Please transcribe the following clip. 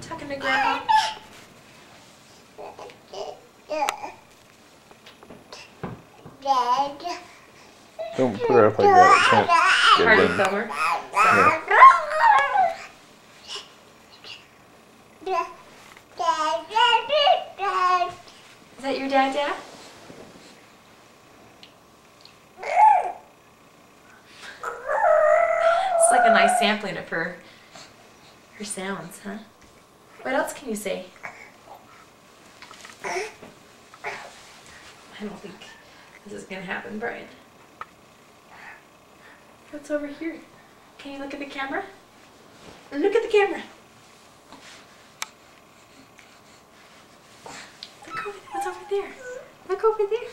Talking to Grandma. Don't put her up like that. It can't Party get done. filmer. Is that your dad, Dad? It's like a nice sampling of her sounds, huh? What else can you say? I don't think this is gonna happen, Brian. What's over here? Can you look at the camera? Look at the camera. Look over there. What's over there? Look over there.